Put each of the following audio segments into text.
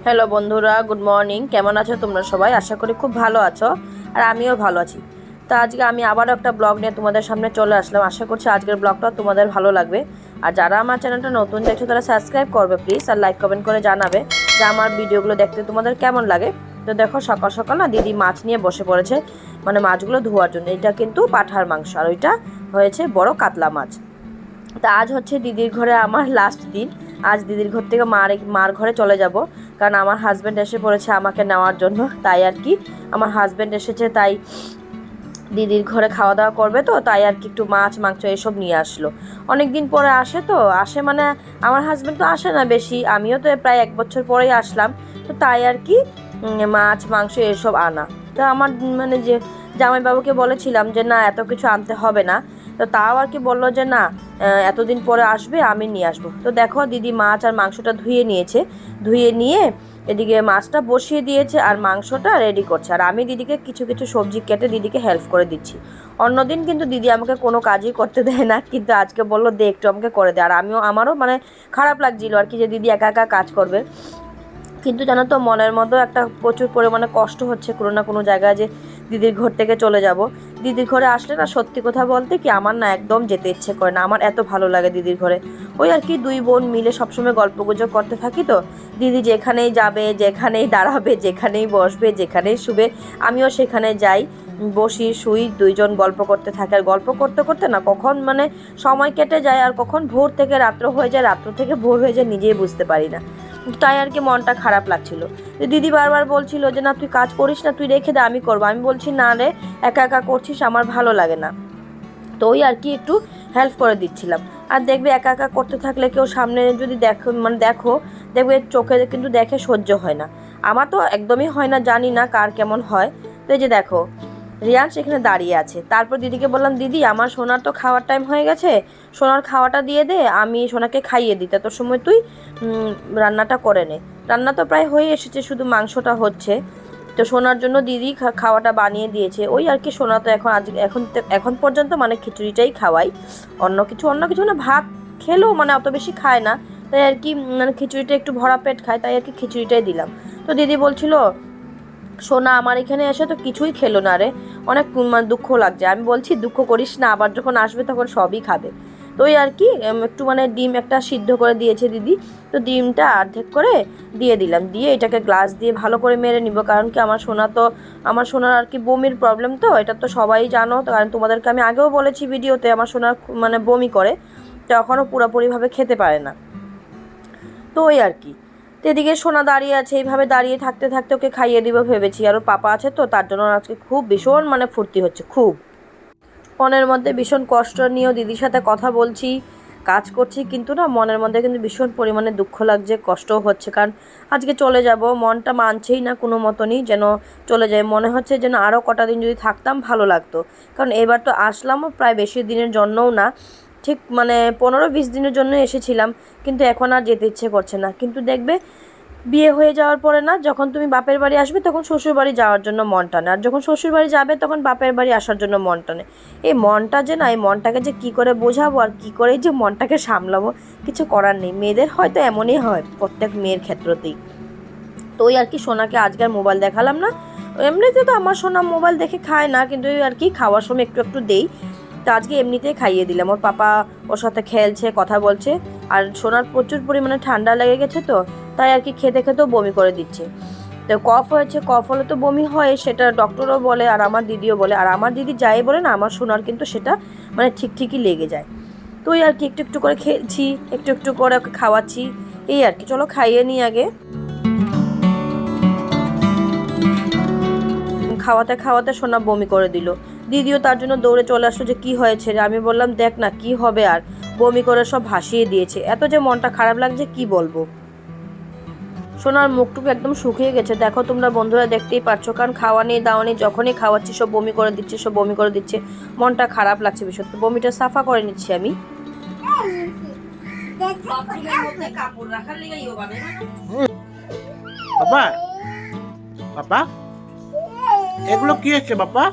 Hello বন্ধুরা, good morning. কেমন আছো তোমরা সবাই? আশা করি খুব ভালো আছো, আর আমিও ভালো আছি। তো আজকে আমি আবারও একটা ব্লগ নিয়ে তোমাদের সামনে চলে আসলাম। আশা করছি আজকের ব্লগটা তোমাদের ভালো লাগবে। আর যারা আমার চ্যানেলটা নতুন দেখছো তারা সাবস্ক্রাইব করবে প্লিজ, আর লাইক কমেন্ট করে জানাবে যে আমার ভিডিওগুলো দেখতে তোমাদের কেমন লাগে। তো দেখো, সকাল সকাল না দিদি মাছ নিয়ে বসে পড়েছে, মানে মাছগুলো ধোয়ার জন্য। এটা কিন্তু পাঁঠার মাংস, আর ওইটা হয়েছে বড় কাতলা মাছ। তা আজ হচ্ছে দিদির ঘরে আমার লাস্ট দিন। আজ দিদির ঘর থেকে মার ঘরে চলে যাব, কারণ আমার হাজব্যান্ড এসে পড়েছে আমাকে নেওয়ার জন্য। তাই আর কি, আমার হাজব্যান্ড এসেছে, তাই দিদির ঘরে খাওয়া দাওয়া করবে, তো তাই আর কি একটু মাছ মাংস এসব নিয়ে আসলো। অনেক দিন পরে আসে, তো আসে মানে আমার হাজব্যান্ড তো আসে না বেশি, আমিও তো প্রায় 1 বছর পরেই আসলাম। তো তাই আর কি মাছ মাংস এসব আনা। তো আমার মানে যে জামাইবাবুকে বলেছিলাম যে না, এত কিছু আনতে হবে না। তো তাও আর কি বললো যে না, এতদিন পরে আসবে, আমি নিয়ে আসবো। তো দেখো, দিদি মাছ আর মাংসটা ধুয়ে নিয়েছে। ধুয়ে নিয়ে এদিকে মাছটা বসিয়ে দিয়েছে আর মাংসটা রেডি করছে, আর আমি দিদিকে কিছু কিছু সবজি কেটে দিদিকে হেল্প করে দিচ্ছি। অন্যদিন কিন্তু দিদি আমাকে কোনো কাজই করতে দেয় না, কিন্তু আজকে বললো দে একটু আমাকে করে দে। আর আমারও মানে খারাপ লাগছিল আর কি, যে দিদি একা একা কাজ করবে। কিন্তু জানো তো, মনের মধ্যেও একটা প্রচুর পরিমাণে কষ্ট হচ্ছে কোনো না কোনো জায়গায়, যে দিদির ঘর থেকে চলে যাব। দিদির ঘরে আসলে না, সত্যি কথা বলতে কি, আমার না একদম যেতে ইচ্ছে করে না। আমার এত ভালো লাগে দিদির ঘরে। ওই আর কি, দুই বোন মিলে সবসময় গল্পগুজব করতে থাকি। তো দিদি যেখানেই যাবে, যেখানেই দাঁড়াবে, যেখানেই বসবে, যেখানেই শুবে, আমিও সেখানে যাই, বসি, শুই, দুইজন গল্প করতে থাকে। আর গল্প করতে করতে না কখন মানে সময় কেটে যায়, আর কখন ভোর থেকে রাত্র হয়ে যায়, রাত্র থেকে ভোর হয়ে যায়, নিজেই বুঝতে পারি না। তাই আর কি মনটা খারাপ লাগছিল। দিদি বারবার বলছিল যে না, তুই কাজ করিস না, তুই রেখে দে, আমি করবো। আমি বলছি না রে, একা একা করছিস, আমার ভালো লাগে না। তো ওই আর কি একটু হেল্প করে দিচ্ছিলাম। আর দেখবে, একা একা করতে থাকলে কেউ সামনে যদি দেখো, দেখবে চোখে কিন্তু দেখে সহ্য হয় না। আমার তো একদমই হয় না, জানি না কার কেমন হয়। তো এই যে দেখো, রিয়ান সেখানে দাঁড়িয়ে আছে। তারপর দিদিকে বললাম, দিদি আমার সোনার তো খাওয়ার টাইম হয়ে গেছে, সোনার খাওয়াটা দিয়ে দে, আমি সোনাকে খাইয়ে দিই, তোর সময় তুই রান্নাটা করে নে। রান্না তো প্রায় হয়ে এসেছে, শুধু মাংসটা হচ্ছে। তো সোনার জন্য দিদি খাওয়াটা বানিয়ে দিয়েছে। ওই আর কি, সোনা তো এখন পর্যন্ত মানে খিচুড়িটাই খাওয়াই। অন্য কিছু না, ভাত খেলেও মানে অত বেশি খায় না। তাই আর কি মানে খিচুড়িটা একটু ভরা পেট খায়, তাই আর কি খিচুড়িটাই দিলাম। তো দিদি বলছিল, সোনা আমার এখানে এসে তো কিছুই খেলো না রে, অনেক মানে দুঃখ লাগছে। আমি বলছি দুঃখ করিস না, আবার যখন আসবে তখন সবই খাবে। তো ওই আর কি একটু মানে ডিম একটা সিদ্ধ করে দিয়েছে দিদি। তো ডিমটা অর্ধেক করে দিয়ে দিলাম, দিয়ে এটাকে গ্লাস দিয়ে ভালো করে মেরে নিব। কারণ কি, আমার সোনার আর কি বমির প্রবলেম, তো এটা তো সবাই জানো। তো কারণ তোমাদেরকে আমি আগেও বলেছি ভিডিওতে, আমার সোনার মানে বমি করে, তো এখনও পুরোপুরিভাবে খেতে পারে না। তো ওই আর কি, তো এদিকে সোনা দাঁড়িয়ে আছে, এইভাবে দাঁড়িয়ে থাকতে থাকতে ওকে খাইয়ে দিব ভেবেছি। আর ওর পাপা আছে, তো তার জন্য আজকে খুব ভীষণ মানে ফুর্তি হচ্ছে খুব। মনের মধ্যে ভীষণ কষ্ট নিয়েও দিদির সাথে কথা বলছি, কাজ করছি, কিন্তু না মনের মধ্যে কিন্তু ভীষণ পরিমাণে দুঃখ লাগছে, কষ্টও হচ্ছে। কারণ আজকে চলে যাব, মনটা মানছেই না কোনো মতনই, যেন চলে যায়। মনে হচ্ছে যেন আরও কটা দিন যদি থাকতাম ভালো লাগতো। কারণ এবার তো আসলামও প্রায় বেশি দিনের জন্যও না, ঠিক মানে 15-20 দিনের জন্য এসেছিলাম। কিন্তু এখন আর যেতে ইচ্ছে করছে না। কিন্তু দেখবে, বিয়ে হয়ে যাওয়ার পরে না, যখন তুমি বাপের বাড়ি আসবে তখন শ্বশুর বাড়ি যাওয়ার জন্য মন টানে, আর যখন শ্বশুর বাড়ি যাবে তখন বাপের বাড়ি আসার জন্য মন টানে। এই মনটা যে না, এই মনটাকে যে কী করে বোঝাবো, আর কী করেই যে মনটাকে সামলাবো, কিছু করার নেই। মেয়েদের হয়তো এমনই হয়, প্রত্যেক মেয়ের ক্ষেত্রতেই। তো ওই আর কি, সোনাকে আজকে আর মোবাইল দেখালাম না। এমনিতে তো আমার সোনা মোবাইল দেখে খায় না, কিন্তু ওই আর কি খাওয়ার সময় একটু একটু দেই। তো আজকে এমনিতেই খাইয়ে দিলাম। ওর পাপা ওর সাথে খেলছে, কথা বলছে। আর সোনার প্রচুর পরিমাণে ঠান্ডা লেগে গেছে, তো তাই আর কি খেতে খেতেও বমি করে দিচ্ছে। তো কফ হয়েছে, কফ হলে তো বমি হয়, সেটা ডক্টরও বলে আর আমার দিদিও বলে। আর আমার দিদি যাই বলে না, আমার সোনার কিন্তু সেটা মানে ঠিকই লেগে যায়। তো ওই আর কি একটু একটু করে খেলছি, একটু একটু করে ওকে খাওয়াচ্ছি। এই আর কি, চলো খাইয়ে নিই আগে। খাওয়াতে খাওয়াতে সোনা বমি করে দিল। দিদিও তার জন্য দৌড়ে চলে আসলো, যে কি হয়েছে রে। আমি বললাম, দেখ না কি হবে আর, বমি করে সব ভাসিয়ে দিয়েছে। এত যে মনটা খারাপ লাগছে কি বলবো। সোনার মুখটুকু একদম শুকিয়ে গেছে, দেখো তোমরা বন্ধুরা দেখতেই পাচ্ছ। কারণ খাওয়া নেই দাওয়া নেই, যখনই খাওয়াচ্ছি সব বমি করে দিচ্ছে, সব বমি করে দিচ্ছে। মনটা খারাপ লাগছে ভীষণ। তো বমিটা সাফা করে নিচ্ছি আমি। বাবা, বাবা, এগুলো কি হচ্ছে বাবা?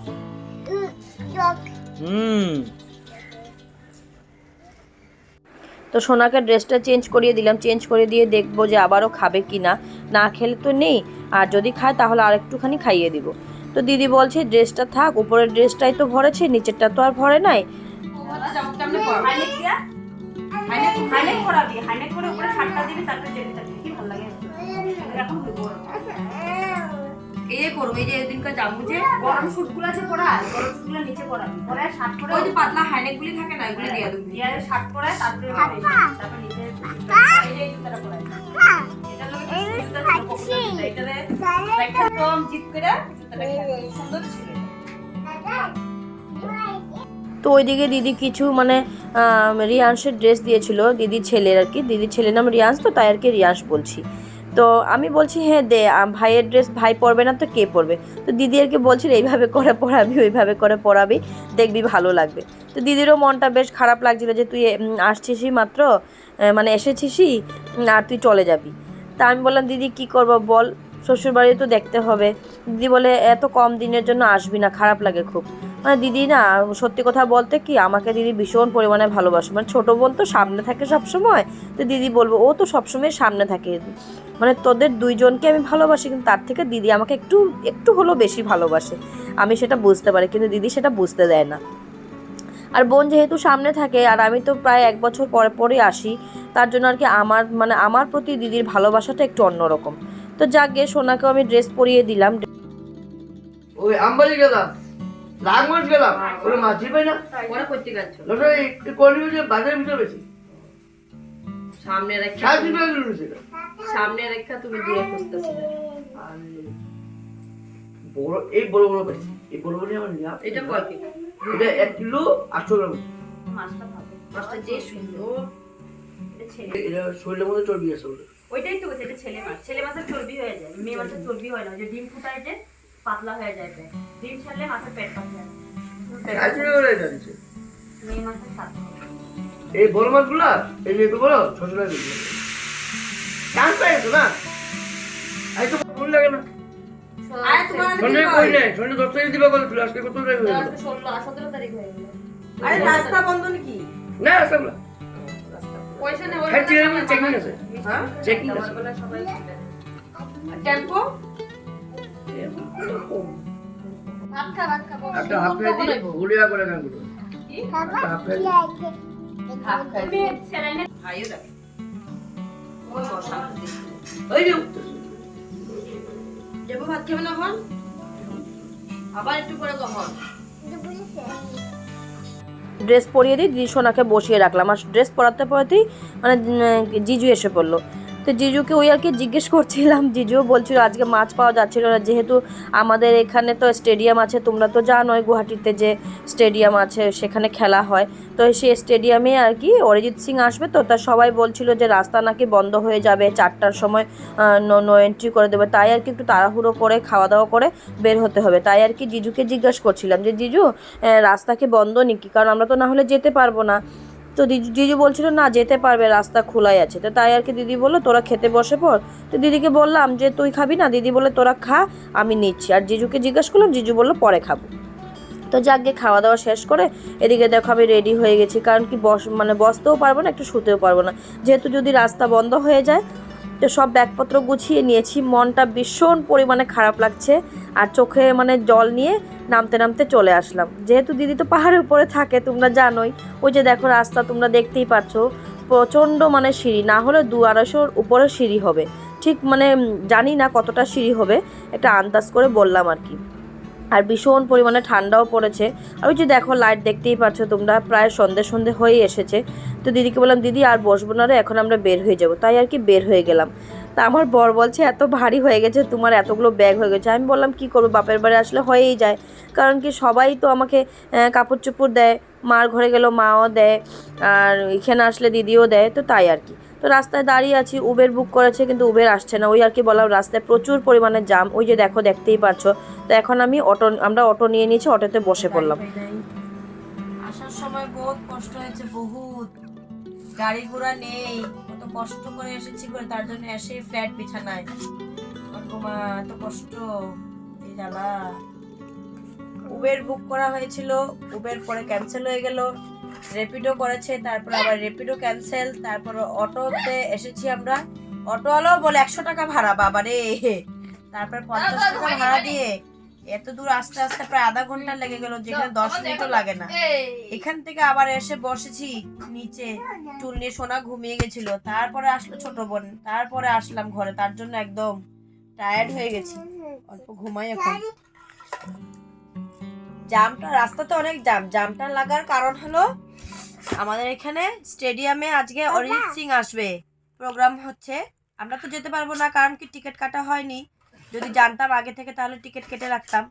হুম। তো সোনাকে ড্রেসটা চেঞ্জ করিয়ে দিলাম, চেঞ্জ করে দিয়ে দেখবো যে আবারও খাবে কি না। না খেলে তো নেই, আর যদি খায় তাহলে আর একটুখানি খাইয়ে দিব। তো দিদি বলছে ড্রেসটা থাক, উপরের ড্রেসটাই তো ভরেছে, নিচেরটা তো আর ভরে নাই। এই করবো, এই যে এদিনকার জামু যে গরম শুটগুলো আছে পরায়, গরম শুটগুলো নিচে পরাবি, পরায় শার্ট পরে ওই যে পাতলা হাইনেক গুলি থাকে না, এগুলো দিয়ে দেবো। দিয়ে শার্ট পরায়, তারপরে তারপর নিচে এই যে জুতাটা পরায়। এটা লগে জুতাটা পকড়া দিতে, এটারে একদম জিপ করে জুতাটা সুন্দর ছিল। তো ওইদিকে দিদি কিছু মানে রিয়াংশের ড্রেস দিয়েছিল, দিদির ছেলের আর কি, দিদির ছেলের নাম রিয়াংশ, তো তাই আর কি রিয়াংশ বলছি। তো আমি বলছি হ্যাঁ দে, ভাইয়ের ড্রেস ভাই পরবে না তো কে পরবে? তো দিদি আর কি বলছিল এইভাবে করে পরাবি, ওইভাবে করে পরাবি, দেখবি ভালো লাগবে। তো দিদিরও মনটা বেশ খারাপ লাগছিল যে তুই আসছিসই মাত্র, মানে এসেছিসই আর তুই চলে যাবি। তা আমি বললাম দিদি কী করবো বল, শ্বশুরবাড়ি তো দেখতে হবে। দিদি বলে এত কম দিনের জন্য আসবি না, খারাপ লাগে খুব। মানে দিদি না, সত্যি কথা বলতে কি, আমাকে দিদি ভীষণ পরিমাণে ভালোবাসে। মানে ছোটো বোন তো সামনে থাকে সবসময়, তো দিদি বলবো ও তো সবসময় সামনে থাকে। মানে তোদের দুইজনকে আমি ভালোবাসি, কিন্তু তার থেকে দিদি আমাকে একটু একটু হলেও বেশি ভালোবাসে। আমি সেটা বুঝতে পারি, কিন্তু দিদি সেটা বুঝতে দেয় না। আর বোন যেহেতু সামনে থাকে, আর আমি তো প্রায় 1 বছর পরে পরে আসি, তার জন্য আর কি আমার প্রতি দিদির ভালোবাসাটা একটু অন্যরকম। তো যাক গে, সোনাকেও আমি ড্রেস পরিয়ে দিলাম। ওই আমবাড়ি গেলাম, রাগমাস গেলাম, ওরা মাছি পাই না, ওরা করতে গেছো লোটা একটু কর্মী বাজারের ভিতরে বেশি সামনে রেখা, 60 টাকা কিলো ছিল। সামনে রেখা তুমি দূরে খুঁজতেছিলে। আর বড় এই বড় বড় পেয়েছি, এই বড় বড় আমার নিয়ে এটা কয় কি? এটা 1 কিলো 800 গ্রাম। মাছটা ভালো, মাছটা যে সুন্দর। এটা ছেলে, এটা শরীরের মধ্যে চর্বি আছে ওটা। ওইটাই তো বলছে, এটা ছেলে মাছ। ছেলে মাছের চর্বি হয়ে যায়, মেয়ে মাছের চর্বি হয় না। যে ডিম ফুটায় যে পাতলা হয়ে যায় পেট, ডিম ছাড়লে মাছের পেট পাতলা হয়। 80 টাকা করে জানিছে। মেয়ে মাছের সাথে এই বড় মাছগুলা এই যে বড় 600 টাকা কিলো। চান্স পাই তো না, আই তো ভুল লাগে না। আরে তোমার সন্ধ্যে কই নাই, সন্ধ্যে 10 টাকা দিবা বলে আজকে কত টাকা হয়ে গেল? 17 তারিখ হয়ে গেল। আরে রাস্তা বন্ধ নাকি? না আসলে পয়সা নেই, খাই চিকেন মধ্যে চেকিং আছে, হ্যাঁ চেকিং আছে। সবাই টেম্পো ভাত খা, ভাত খা। একটা হাফ প্লেট গুলিয়া করে গান করো। একটা হাফ প্লেট হাফ খাই তুমি স্যালাইনে খাইও দেখ। ওই বসা ওই যে দেবো, ভাত খাবে না হন? আবার একটু করে কখন ড্রেস পরিয়ে দিই, দিদি সোনাকে বসিয়ে রাখলাম। আর ড্রেস পরাতে পরাতেই মানে জিজু এসে পড়লো। তো জিজুকে ওই আর কি জিজ্ঞেস করছিলাম, জিজুও বলছিল আজকে মাছ পাওয়া যাচ্ছিল না, যেহেতু আমাদের এখানে তো স্টেডিয়াম আছে, তোমরা তো জানোই গুয়াহাটিতে যে স্টেডিয়াম আছে সেখানে খেলা হয়। তো সেই স্টেডিয়ামে আর কি অরিজিৎ সিং আসবে, তো তা সবাই বলছিল যে রাস্তা নাকি বন্ধ হয়ে যাবে, 4টার সময় নো এন্ট্রি করে দেবে। তাই আর কি একটু তাড়াহুড়ো করে খাওয়া দাওয়া করে বের হতে হবে। তাই আর কি জিজুকে জিজ্ঞেস করছিলাম যে জিজু রাস্তা কি বন্ধ নাকি, কারণ আমরা তো না হলে যেতে পারবো না। তো জিজু বলছিল না যেতে পারবে, রাস্তা খোলাই আছে। তো তাই আর কি দিদি বললো তোরা খেতে বসে পড়। তো দিদিকে বললাম যে তুই খাবি না, দিদি বলে তোরা খা, আমি নিচ্ছি। আর জিজুকে জিজ্ঞেস করলাম, জিজু বললো পরে খাবো। তো যাক গিয়ে খাওয়া দাওয়া শেষ করে এদিকে দেখো আমি রেডি হয়ে গেছি, কারণ কি বসতেও পারবো না, একটু শুতেও পারবো না, যেহেতু যদি রাস্তা বন্ধ হয়ে যায়। তো সব ব্যাগপত্র গুছিয়ে নিয়েছি, মনটা ভীষণ পরিমাণে খারাপ লাগছে, আর চোখে মানে জল নিয়ে নামতে নামতে চলে আসলাম। যেহেতু দিদি তো পাহাড়ের উপরে থাকে, তোমরা জানোই, ওই যে দেখো রাস্তা তোমরা দেখতেই পাচ্ছ, প্রচণ্ড মানে সিঁড়ি, না হলে 200-250 উপরে সিঁড়ি হবে। ঠিক মানে জানি না কতটা সিঁড়ি হবে, একটা আন্দাজ করে বললাম আর কি। আর ভীষণ পরিমাণে ঠান্ডাও পড়েছে। আর ওই যে দেখো লাইট দেখতেই পাচ্ছ তোমরা, প্রায় সন্ধে হয়ে এসেছে। তো দিদিকে বললাম দিদি আর বসবো না রে, এখন আমরা বের হয়ে যাব। তাই আর কি বের হয়ে গেলাম। তা আমার বর বলছে এত ভারী হয়ে গেছে তোমার, এতগুলো ব্যাগ হয়ে গেছে। আমি বললাম কি করবো, বাপের বাড়ি আসলে হয়েই যায়, কারণ কি সবাই তো আমাকে কাপড় চোপড় দেয়, মার ঘরে গেলেও মাও দেয়, আর এখানে আসলে দিদিও দেয়। তো তাই আর কি। তো রাস্তায় দাঁড়িয়ে আছি, উবের বুক করেছে কিন্তু উবের আসছে না। ওই আর কি বললাম রাস্তায় প্রচুর পরিমাণে জাম, ওই যে দেখো দেখতেই পাচ্ছ। তো এখন আমরা অটো নিয়ে নিয়েছি, অটোতে বসে পড়লাম। আসার সময় বহুত কষ্ট হয়েছে, বহুত গাড়ি ঘোড়া নেই, কত কষ্ট করে এসেছি করে, তার জন্য এসে ফ্ল্যাট বিছানায়। মা এত কষ্ট, এই জ্বালা। উবের বুক করা হয়েছিল, উবের পরে ক্যান্সেল হয়ে গেল, র্যাপিডো করেছে, তারপর আবার র্যাপিডো ক্যান্সেল, তারপর অটোতে এসেছি আমরা। অটোওয়ালাও বলে 100 টাকা ভাড়া, বাবা রে। তারপর 50 টাকা ভাড়া দিয়ে এত দূর আস্তে আস্তে প্রায় আধা ঘন্টা লেগে গেল, যেখানে 10 মিনিটও লাগে না। এখান থেকে আবার এসে বসেছি নিচে, টুল নিয়ে সোনা ঘুমিয়ে গেছিল। তারপরে আসলো ছোট বোন, তারপরে আসলাম ঘরে, তার জন্য একদম টায়ার্ড হয়ে গেছি, অল্প ঘুমাই এখন। জামটা, রাস্তাতে অনেক জামটা লাগার কারণ হলো আমাদের এখানে স্টেডিয়ামে আজকে অরিজিৎ সিং আসবে, প্রোগ্রাম হচ্ছে। আমরা তো যেতে পারবো না, কারণ কি টিকিট কাটা হয়নি। যদি জানতাম আগে থেকে তাহলে টিকিট কেটে রাখতাম,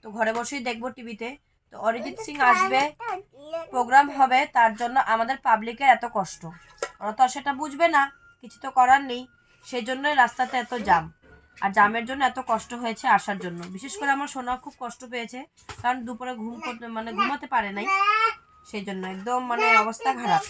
তো ঘরে বসেই দেখবো টিভিতে। তো অরিজিৎ সিং আসবে, প্রোগ্রাম হবে, তার জন্য আমাদের পাবলিকের এত কষ্ট। ওরা তো আর সেটা বুঝবে না, কিছু তো করার নেই। সেই জন্যই রাস্তাতে এত জাম, আর জামের জন্য এত কষ্ট হয়েছে আসার জন্য। বিশেষ করে আমার সোনা খুব কষ্ট পেয়েছে, কারণ দুপুরে ঘুমাতে পারে নাই, সেই জন্য একদম অবস্থা খারাপ।